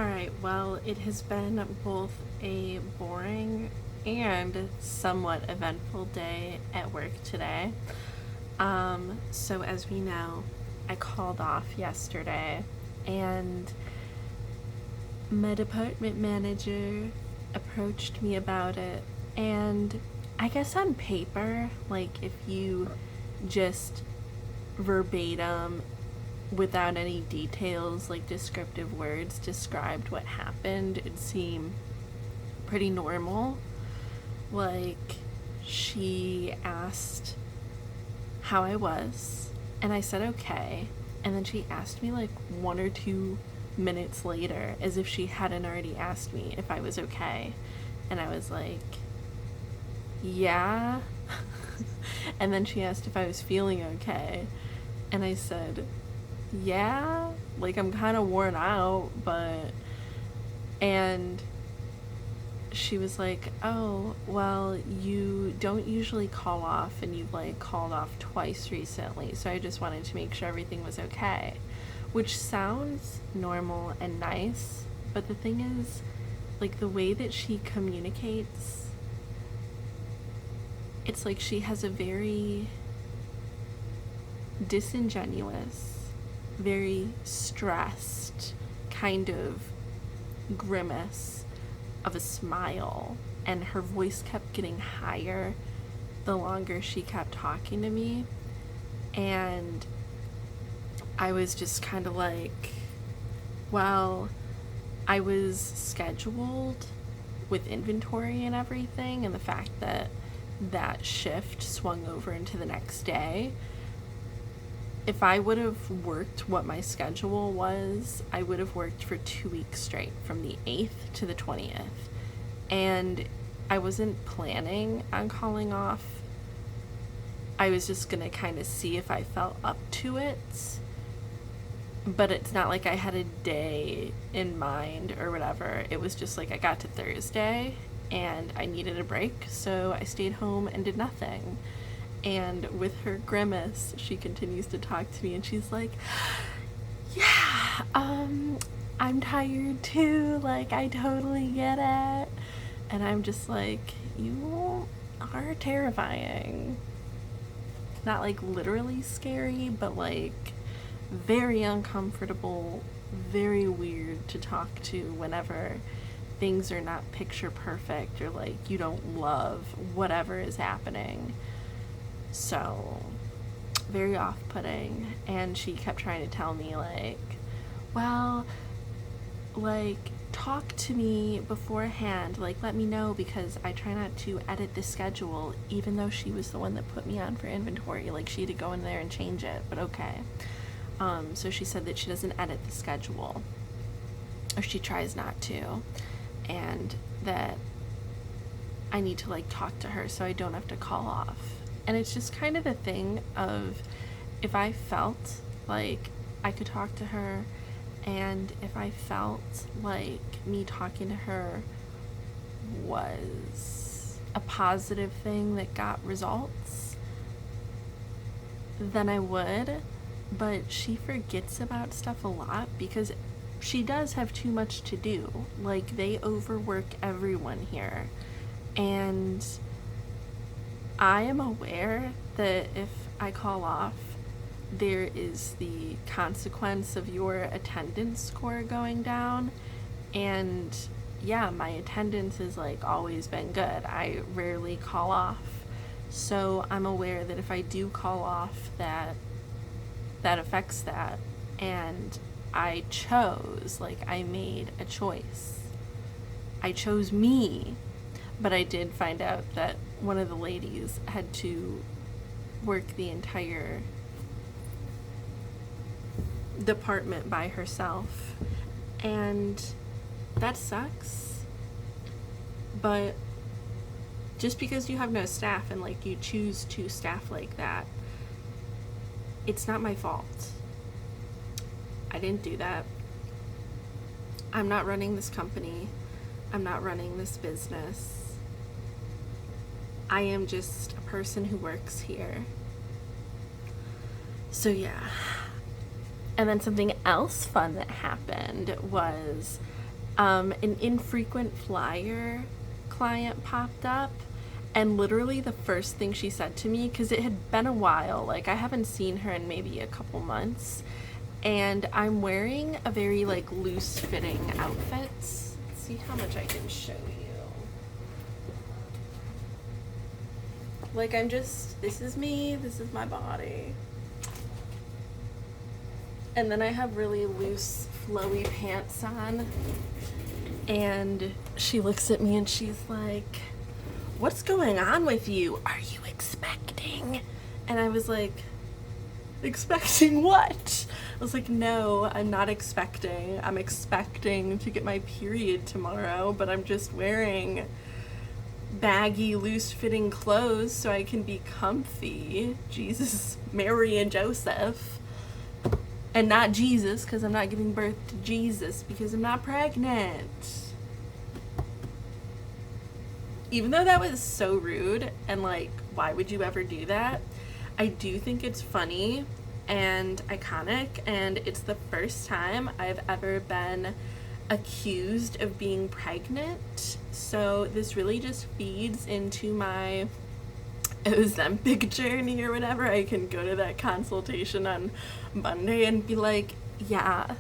Alright, well, it has been both a boring and somewhat eventful day at work today. So as we know, I called off yesterday, and my department manager approached me about it. And I guess on paper, like, if you just verbatim, without any details, like descriptive words, described what happened, it'd seem pretty normal. Like, she asked how I was, and I said okay. And then she asked me like 1 or 2 minutes later, as if she hadn't already asked me if I was okay. And I was like, yeah. And then she asked if I was feeling okay. And I said, yeah, like I'm kind of worn out, but. And she was like, oh, well, you don't usually call off, and you've like called off twice recently, so I just wanted to make sure everything was okay. Which sounds normal and nice, but the thing is, like, the way that she communicates, it's like she has a very disingenuous, very stressed kind of grimace of a smile, and her voice kept getting higher the longer she kept talking to me. And I was just kind of like, well, I was scheduled with inventory and everything, and the fact that that shift swung over into the next day, if I would have worked what my schedule was, I would have worked for 2 weeks straight, from the 8th to the 20th. And I wasn't planning on calling off. I was just gonna kind of see if I felt up to it. But it's not like I had a day in mind or whatever. It was just like I got to Thursday and I needed a break, so I stayed home and did nothing. And with her grimace, she continues to talk to me, and she's like, yeah, I'm tired too, like, I totally get it. And I'm just like, you are terrifying. Not like literally scary, but like very uncomfortable, very weird to talk to whenever things are not picture perfect, or like you don't love whatever is happening. So, very off-putting. And she kept trying to tell me, like, well, like, talk to me beforehand, like, let me know, because I try not to edit the schedule, even though she was the one that put me on for inventory. Like, she had to go in there and change it, but okay. So she said that she doesn't edit the schedule, or she tries not to, and that I need to, like, talk to her so I don't have to call off. And it's just kind of the thing of, if I felt like I could talk to her, and if I felt like me talking to her was a positive thing that got results, then I would. But she forgets about stuff a lot because she does have too much to do. Like, they overwork everyone here. And I am aware that if I call off, there is the consequence of your attendance score going down. And yeah, my attendance has like always been good. I rarely call off. So I'm aware that if I do call off, that affects that. And I chose, like, I made a choice. I chose me. But I did find out that one of the ladies had to work the entire department by herself. And that sucks. But just because you have no staff and, like, you choose to staff like that, it's not my fault. I didn't do that. I'm not running this company. I'm not running this business. I am just a person who works here. So yeah. And then something else fun that happened was an infrequent flyer client popped up, and literally the first thing she said to me, because it had been a while, like I haven't seen her in maybe a couple months, and I'm wearing a very like loose fitting outfit. Let's see how much I can show you. Like this is me, this is my body. And then I have really loose flowy pants on, and she looks at me and she's like, "What's going on with you? Are you expecting?" And I was like, "Expecting what?" I was like, "No, I'm not expecting. I'm expecting to get my period tomorrow, but I'm just wearing baggy, loose-fitting clothes so I can be comfy. Jesus, Mary, and Joseph." And not Jesus, because I'm not giving birth to Jesus because I'm not pregnant. Even though that was so rude and like, why would you ever do that? I do think it's funny and iconic, and it's the first time I've ever been accused of being pregnant. So this really just feeds into my Ozempic journey or whatever. I can go to that consultation on Monday and be like, yeah,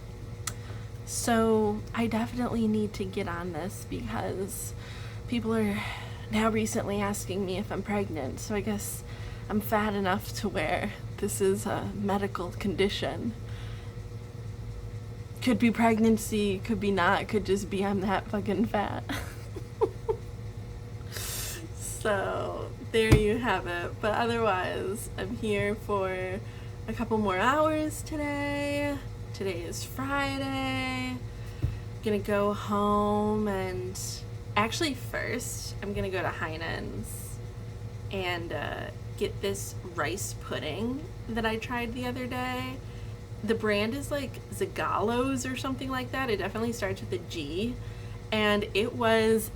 so I definitely need to get on this because people are now recently asking me if I'm pregnant, so I guess I'm fat enough to where this is a medical condition. Could be pregnancy, could be not, could just be I'm that fucking fat. So there you have it. But otherwise, I'm here for a couple more hours today. Today is Friday. Gonna go home, and actually first I'm gonna go to Heinen's and get this rice pudding that I tried the other day. The brand is like Zagalos or something like that. It definitely starts with a G, and it was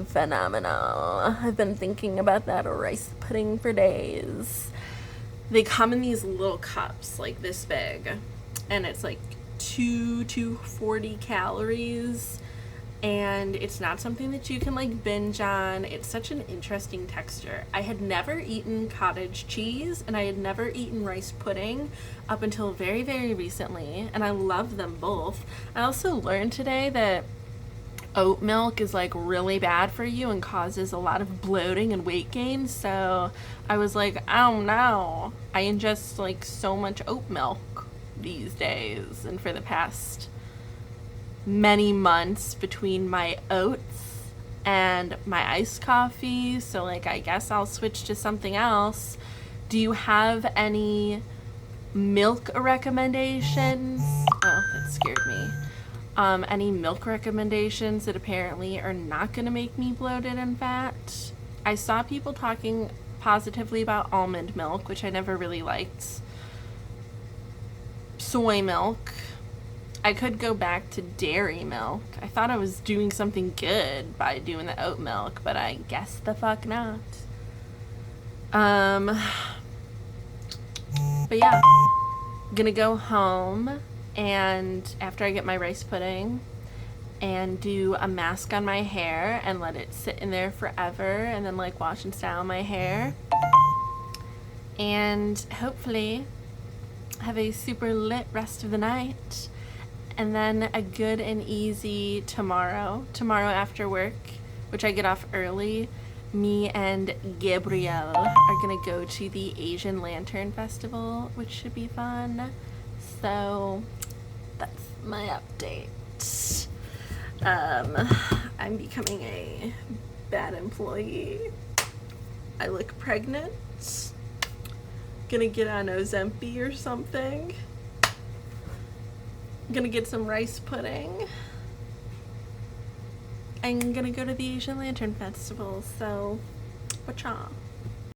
phenomenal. I've been thinking about that rice pudding for days. They come in these little cups like this big, and it's like 240 calories, and it's not something that you can like binge on. It's such an interesting texture. I had never eaten cottage cheese and I had never eaten rice pudding up until very, very recently, and I love them both. I also learned today that oat milk is like really bad for you and causes a lot of bloating and weight gain, so I was like, oh no, I ingest like so much oat milk these days, and for the past many months between my oats and my iced coffee, so like I guess I'll switch to something else. Do you have any milk recommendations? Oh, that scared me. Any milk recommendations that apparently are not going to make me bloated and fat? I saw people talking positively about almond milk, which I never really liked. Soy milk. I could go back to dairy milk. I thought I was doing something good by doing the oat milk, but I guess the fuck not. But yeah, gonna go home, and after I get my rice pudding, and do a mask on my hair and let it sit in there forever, and then like wash and style my hair, and hopefully have a super lit rest of the night, and then a good and easy tomorrow after work, which I get off early. Me and Gabrielle are gonna go to the Asian Lantern Festival, which should be fun. So that's my update. I'm becoming a bad employee. I look pregnant. Gonna get on Ozempic or something. Gonna get some rice pudding. I'm gonna go to the Asian Lantern Festival, so whatcha?